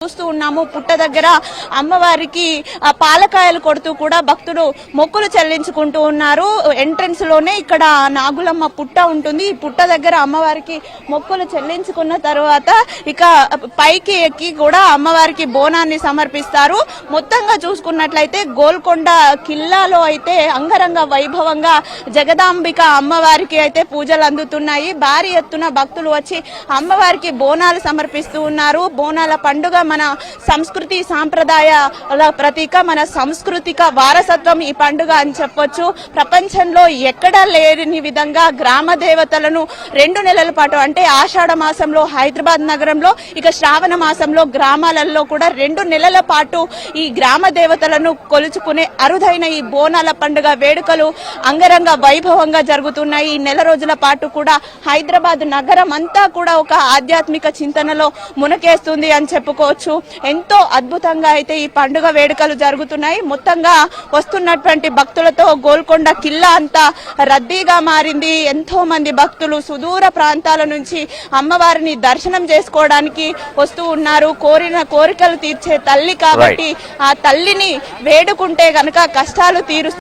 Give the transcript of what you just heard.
చూస్తూ ఉన్నాము. పుట్ట దగ్గర అమ్మవారికి పాలకాయలు కొడుతూ కూడా భక్తులు మొక్కులు చెల్లించుకుంటూ ఉన్నారు. ఎంట్రన్స్ లోనే ఇక్కడ నాగులమ్మ పుట్ట ఉంటుంది. ఈ పుట్ట దగ్గర అమ్మవారికి మొక్కులు చెల్లించుకున్న తర్వాత ఇక పైకి ఎక్కి కూడా అమ్మవారికి బోనాన్ని సమర్పిస్తారు. మొత్తంగా చూసుకున్నట్లయితే గోల్కొండ కిల్లాలో అయితే అంగరంగ వైభవంగా జగదాంబిక అమ్మవారికి అయితే పూజలు అందుతున్నాయి. భారీ ఎత్తున భక్తులు వచ్చి అమ్మవారికి బోనాలు సమర్పిస్తూ ఉన్నారు. బోనాల పండుగ మన సంస్కృతి సాంప్రదాయాల ప్రతీక, మన సాంస్కృతిక వారసత్వం ఈ పండుగ అని చెప్పొచ్చు. ప్రపంచంలో ఎక్కడా లేని విధంగా గ్రామ దేవతలను 2 నెలల పాటు అంటే ఆషాఢ మాసంలో హైదరాబాద్ నగరంలో, ఇక శ్రావణ మాసంలో గ్రామాలలో కూడా 2 నెలల పాటు ఈ గ్రామ దేవతలను కొలుచుకునే అరుదైన ఈ బోనాల పండుగ వేడుకలు అంగరంగ వైభవంగా జరుగుతున్నాయి. ఈ నెల రోజుల పాటు కూడా హైదరాబాద్ నగరం అంతా కూడా ఒక ఆధ్యాత్మిక చింతనలో మునకేస్తుంది అని చెప్పుకోవచ్చు. ఎంతో అద్భుతంగా అయితే ఈ పండుగ వేడుకలు జరుగుతున్నాయి. మొత్తంగా వస్తున్నటువంటి భక్తులతో గోల్కొండ కిల్లా అంతా రద్దీగా మారింది. ఎంతో మంది భక్తులు సుదూర ప్రాంతాల నుంచి అమ్మవారిని దర్శనం చేసుకోవడానికి వస్తూ ఉన్నారు. కోరిన కోరికలు తీర్చే తల్లి కాబట్టి ఆ తల్లిని వేడుకుంటే గనక కష్టాలు తీరుస్తుంది.